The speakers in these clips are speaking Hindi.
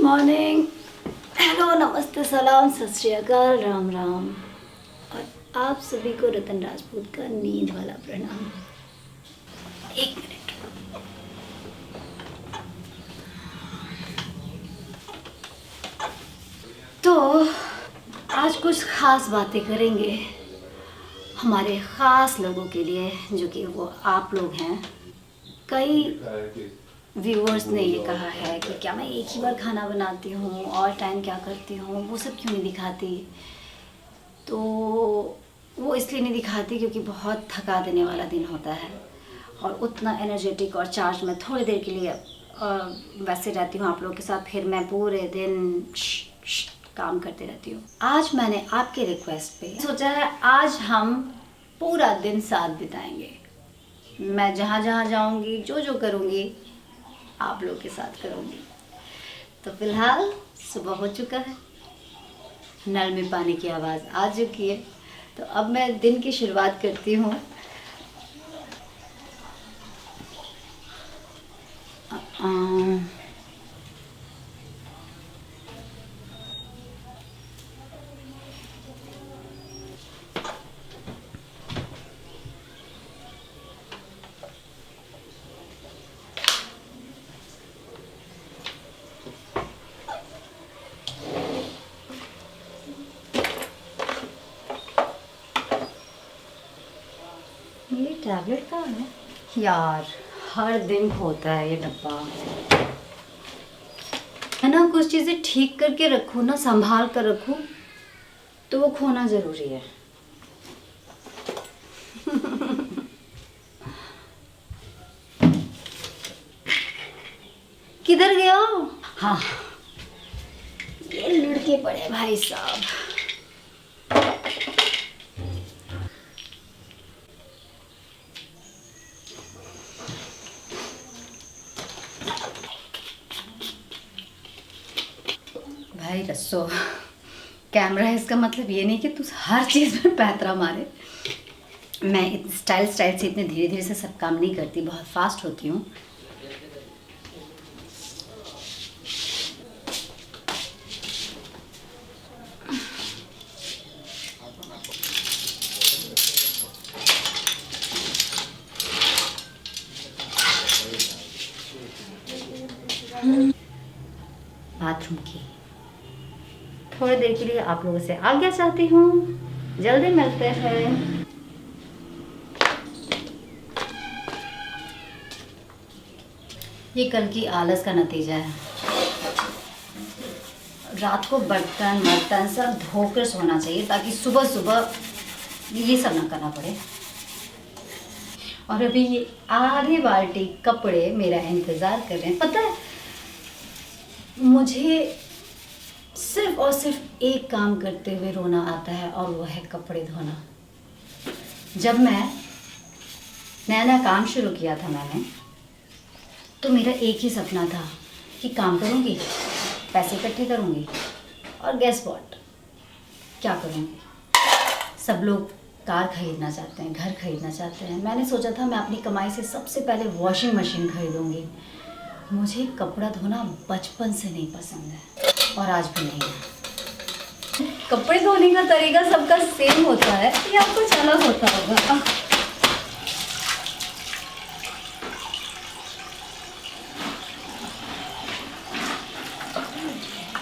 मॉर्निंग। हेलो, नमस्ते, सलाम, सत श्री अकाल, राम राम। और आप सभी को रतन राजपूत का नींद वाला प्रणाम। एक मिनट। तो आज कुछ खास बातें करेंगे हमारे ख़ास लोगों के लिए, जो कि वो आप लोग हैं। कई व्यूअर्स ने ये कहा है कि क्या मैं एक ही बार खाना बनाती हूँ और टाइम क्या करती हूँ, वो सब क्यों नहीं दिखाती। तो वो इसलिए नहीं दिखाती क्योंकि बहुत थका देने वाला दिन होता है और उतना एनर्जेटिक और चार्ज मैं थोड़ी देर के लिए वैसे रहती हूँ आप लोगों के साथ, फिर मैं पूरे दिन काम करते रहती हूँ। आज मैंने आपके रिक्वेस्ट पे सोचा है आज हम पूरा दिन साथ बिताएंगे। मैं जहाँ जहाँ जाऊँगी, जो जो करूँगी, आप लोग के साथ करूँगी। तो फिलहाल सुबह हो चुका है, नल में पानी की आवाज़ आ चुकी है, तो अब मैं दिन की शुरुआत करती हूँ। मेरी टैबलेट कहाँ है यार? हर दिन होता है ये डब्बा। है ना, कुछ चीज़ें ठीक करके रखो ना, संभाल कर रखो, तो वो खोना ज़रूरी है। किधर गया? हाँ, ये लुढ़के पड़े भाई साहब। भाई रस्सो, कैमरा है, इसका मतलब ये नहीं कि तू हर चीज़ में पैतरा मारे। मैं स्टाइल से इतने धीरे धीरे से सब काम नहीं करती, बहुत फास्ट होती हूँ। बाथरूम की थोड़ी देर के लिए आप लोगों से आज्ञा चाहती हूँ। जल्दी मिलते हैं। ये कल की आलस का नतीजा है। रात को बर्तन बर्तन सब धोकर सोना चाहिए ताकि सुबह सुबह ये सब ना करना पड़े। और अभी ये आधी बाल्टी कपड़े मेरा इंतज़ार कर रहे हैं। पता है, मुझे सिर्फ और सिर्फ एक काम करते हुए रोना आता है और वो है कपड़े धोना। जब मैं नया नया काम शुरू किया था मैंने, तो मेरा एक ही सपना था कि काम करूँगी, पैसे इकट्ठे करूँगी और गेस व्हाट, क्या करूँगी। सब लोग कार खरीदना चाहते हैं, घर खरीदना चाहते हैं। मैंने सोचा था मैं अपनी कमाई से सबसे पहले वॉशिंग मशीन खरीदूँगी। मुझे कपड़ा धोना बचपन से नहीं पसंद है और आज भी नहीं है। कपड़े धोने का तरीका सबका सेम होता है या कुछ अलग होता होगा।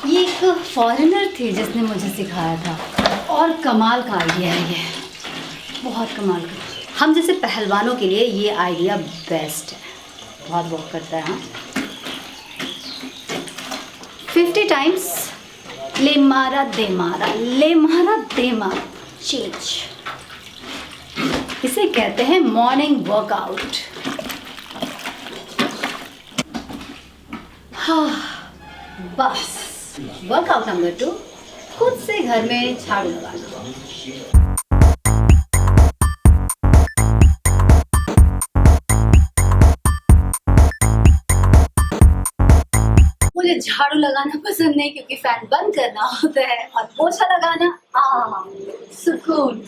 ये एक फॉरेनर थी जिसने मुझे सिखाया था और कमाल का आइडिया है ये, बहुत कमाल का। हम जैसे पहलवानों के लिए ये आइडिया बेस्ट है, बहुत वर्क करता है। हाँ, 50 टाइम्स ले मारा दे मारा, ले मारा दे मारा चेंज। इसे कहते हैं मॉर्निंग वर्कआउट। हाँ, बस वर्कआउट नंबर 2, खुद से घर में झाड़ू लगाना। मुझे झाड़ू लगाना पसंद नहीं क्योंकि फैन बंद करना होता है और पोछा लगाना सुकून।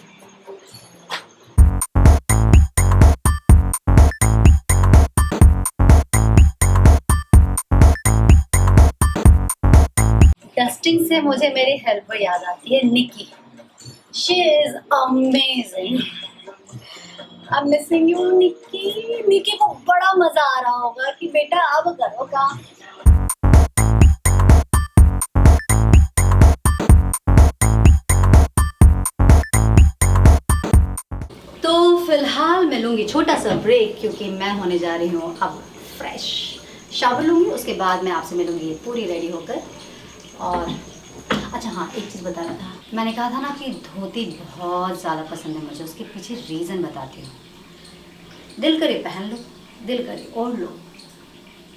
वॉशिंग से मुझे मेरी हेल्पर याद आती है, Nikki. She is amazing. I am missing you Nikki. Nikki को बड़ा मजा आ रहा होगा कि बेटा अब करो काम। तो फिलहाल मैं लूँगी छोटा सा ब्रेक, क्योंकि मैं होने जा रही हूँ अब फ्रेश। शावर लूँगी, उसके बाद मैं आपसे मिलूँगी पूरी रेडी होकर। और अच्छा हाँ, एक चीज़ बताना था, मैंने कहा था ना कि धोती बहुत ज़्यादा पसंद है मुझे। उसके पीछे रीज़न बताती हूँ। दिल करे पहन लो, दिल करे ओढ़ लो।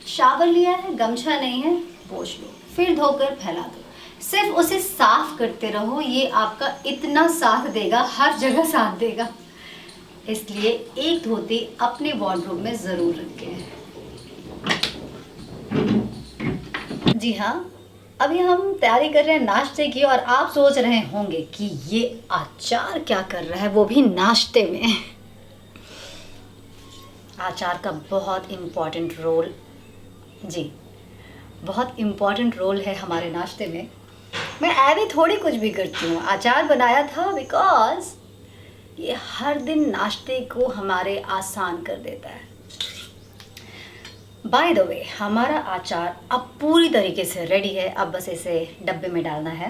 शावर लिया है, गमछा नहीं है, पोंछ लो, फिर धोकर फैला दो। सिर्फ उसे साफ करते रहो, ये आपका इतना साथ देगा, हर जगह साथ देगा। इसलिए एक धोती अपने वार्डरोब में ज़रूर रखें। जी हाँ, अभी हम तैयारी कर रहे हैं नाश्ते की, और आप सोच रहे होंगे कि ये अचार क्या कर रहा है, वो भी नाश्ते में। अचार का बहुत इम्पोर्टेंट रोल, जी बहुत इम्पोर्टेंट रोल है हमारे नाश्ते में। मैं ऐसे थोड़ी कुछ भी करती हूँ, अचार बनाया था बिकॉज ये हर दिन नाश्ते को हमारे आसान कर देता है। बाय द वे, हमारा अचार अब पूरी तरीके से रेडी है। अब बस इसे डब्बे में डालना है।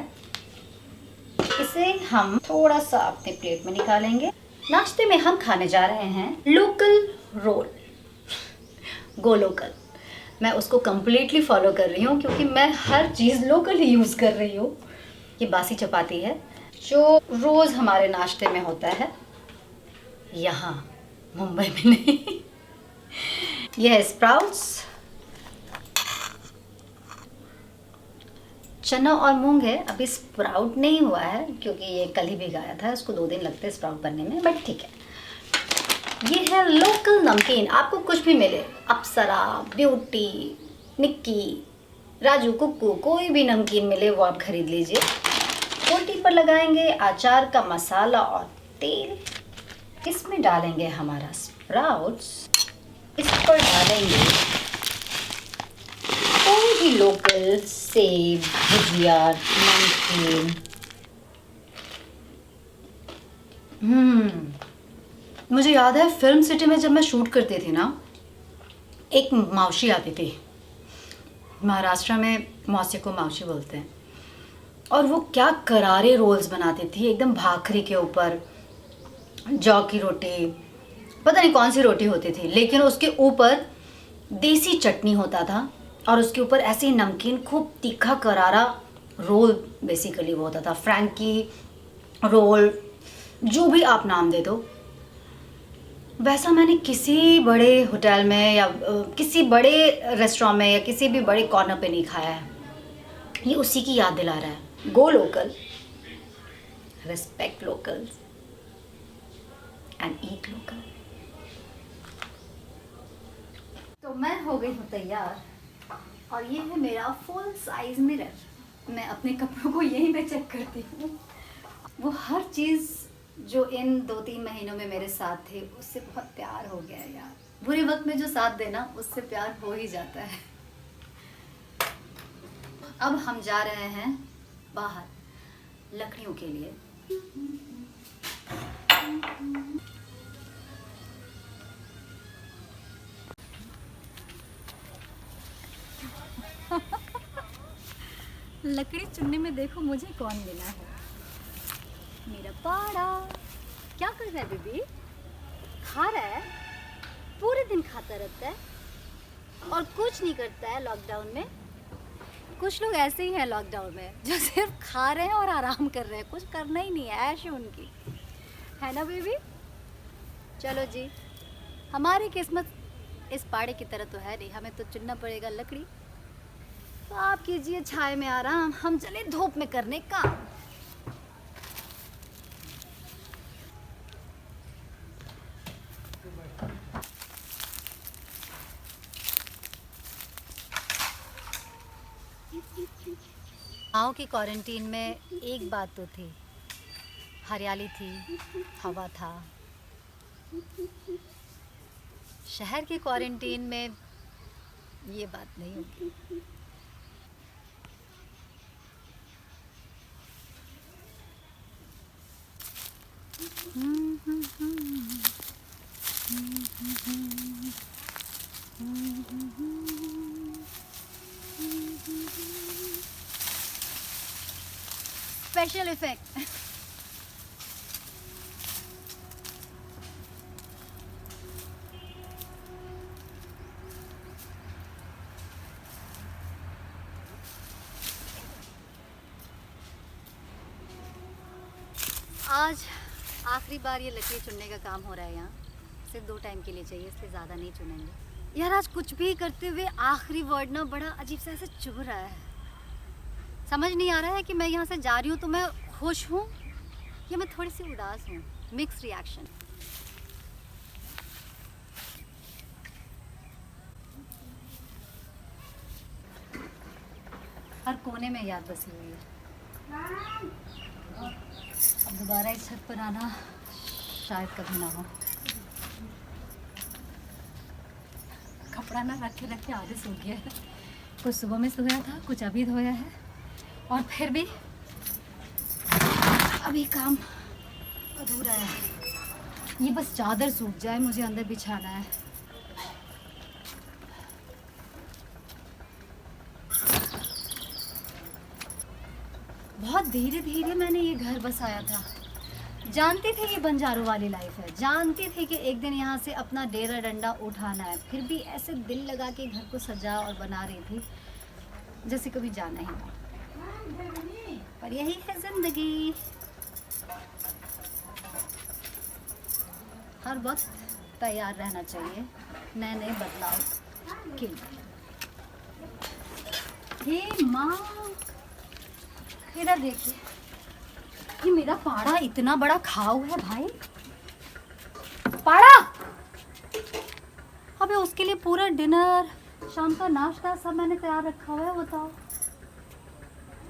इसे हम थोड़ा सा अपने प्लेट में निकालेंगे। नाश्ते में हम खाने जा रहे हैं लोकल रोल, गो लोकल। मैं उसको कम्प्लीटली फॉलो कर रही हूँ, क्योंकि मैं हर चीज़ लोकल ही यूज़ कर रही हूँ। ये बासी चपाती है जो रोज़ हमारे नाश्ते में होता है, यहाँ मुंबई में नहीं। यह है स्प्राउट्स, चना और मूंग है। अभी स्प्राउट नहीं हुआ है, क्योंकि ये कल ही भिगाया था, इसको 2 दिन लगते हैं स्प्राउट बनने में, बट ठीक है। ये है लोकल नमकीन। आपको कुछ भी मिले, अप्सरा, ब्यूटी, निक्की, राजू, कुक्कू, कोई भी नमकीन मिले वो आप खरीद लीजिए। रोटी पर लगाएंगे अचार का मसाला और तेल। इसमें डालेंगे हमारा स्प्राउट्स। इस पर डालेंगे कोई भी लोकल सेब, भुजिया, नमकीन। मुझे याद है फिल्म सिटी में जब मैं शूट करती थी ना, एक मावशी आती थी। महाराष्ट्र में मौसी को मावशी बोलते हैं। और वो क्या करारे रोल्स बनाती थी, एकदम भाखरी के ऊपर जौ की रोटी, पता नहीं कौन सी रोटी होती थी, लेकिन उसके ऊपर देसी चटनी होता था, और उसके ऊपर ऐसे ही नमकीन, खूब तीखा करारा रोल बेसिकली वो होता था। फ्रैंकी रोल, जो भी आप नाम दे दो। वैसा मैंने किसी बड़े होटल में या किसी बड़े रेस्टोरेंट में या किसी भी बड़े कॉर्नर पे नहीं खाया है। ये उसी की याद दिला रहा है। Go local, respect local and eat local. तो मैं हो गई हूँ तैयार, और ये है मेरा फुल साइज मिरर। मैं अपने कपड़ों को यहीं पे चेक करती हूँ। वो हर चीज़ जो इन 2-3 महीनों में मेरे साथ थे, उससे बहुत प्यार हो गया है यार। बुरे वक्त में जो साथ देना, उससे प्यार हो ही जाता है। अब हम जा रहे हैं बाहर लकड़ियों के लिए। लकड़ी चुनने में देखो मुझे कौन मिला है, मेरा पाड़ा। क्या कर रहा है बेबी? खा रहा है, पूरे दिन खाता रहता है और कुछ नहीं करता है। लॉकडाउन में कुछ लोग ऐसे ही हैं लॉकडाउन में, जो सिर्फ खा रहे हैं और आराम कर रहे हैं, कुछ करना ही नहीं है, ऐश है उनकी, है ना बेबी? चलो जी, हमारी किस्मत इस पाड़े की तरह तो है नहीं, हमें तो चुनना पड़ेगा लकड़ी। तो आप कीजिए छाए में आराम, हम चले धूप में करने काम। गाँव की क्वारंटीन में एक बात तो थी, हरियाली थी, हवा था। शहर की क्वारंटीन में ये बात नहीं होती। Special effect. आज आखिरी बार ये लकड़ी चुनने का काम हो रहा है यहाँ। सिर्फ 2 टाइम के लिए चाहिए, इसलिए ज़्यादा नहीं चुनेंगे। यार आज कुछ भी करते हुए आखिरी वर्ड ना बड़ा अजीब सा ऐसे चुभ रहा है। समझ नहीं आ रहा है कि मैं यहाँ से जा रही हूँ तो मैं खुश हूँ या मैं थोड़ी सी उदास हूँ। Mix reaction. हर कोने में याद बसी हुई है। अब दोबारा इस छत पर आना शायद कभी ना हो। कपड़ा ना रख के आधे सूख गया है। कुछ सुबह में धोया था, कुछ अभी धोया है, और फिर भी अभी काम अधूरा है। ये बस चादर सूख जाए, मुझे अंदर बिछाना है। बहुत धीरे धीरे मैंने ये घर बसाया था। जानती थी ये बंजारों वाली लाइफ है, जानती थी कि एक दिन यहाँ से अपना डेरा डंडा उठाना है, फिर भी ऐसे दिल लगा के घर को सजा और बना रही थी जैसे कभी जाना ही ना। पर यही है जिंदगी। हर वक्त तैयार रहना चाहिए नए नए बदलाव के लिए। हे माँ, इधर देखिए, ये मेरा पाड़ा इतना बड़ा खाऊ है भाई। पाड़ा, अबे उसके लिए पूरा डिनर, शाम का नाश्ता सब मैंने तैयार रखा हुआ है। बताओ।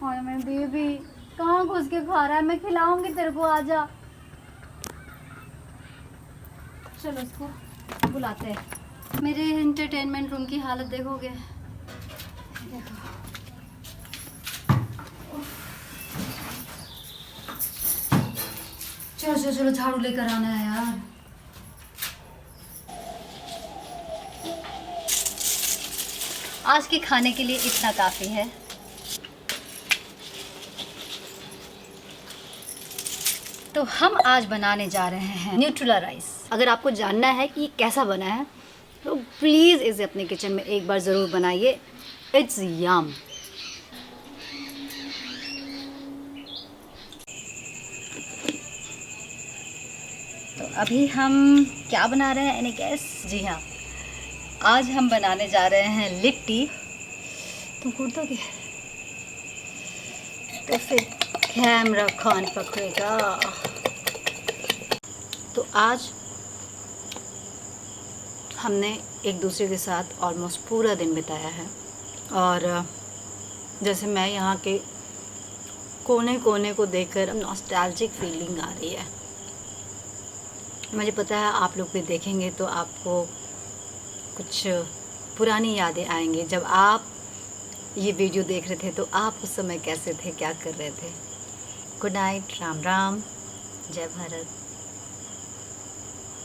हाय मैं बेबी, कहाँ घुस के खा रहा है? मैं खिलाऊंगी तेरे को, आजा। चलो इसको बुलाते हैं। मेरे एंटरटेनमेंट रूम की हालत देखोगे। देखो, चलो चलो चलो, झाड़ू लेकर आना है यार। आज के खाने के लिए इतना काफी है। तो हम आज बनाने जा रहे हैं न्यूट्रेला राइस। अगर आपको जानना है कि कैसा बना है तो प्लीज़ इसे अपने किचन में एक बार ज़रूर बनाइए। इट्स यम। तो अभी हम क्या बना रहे हैं, एनी गेस? जी हाँ, आज हम बनाने जा रहे हैं लिट्टी। तुम कूट दोगे तो फिर कैमरा कौन पकड़ेगा? तो आज हमने एक दूसरे के साथ ऑलमोस्ट पूरा दिन बिताया है, और जैसे मैं यहाँ के कोने कोने को देखकर नॉस्टैल्जिक फीलिंग आ रही है। मुझे पता है आप लोग भी देखेंगे तो आपको कुछ पुरानी यादें आएंगी। जब आप ये वीडियो देख रहे थे तो आप उस समय कैसे थे, क्या कर रहे थे। गुड नाइट, राम राम, जय भारत।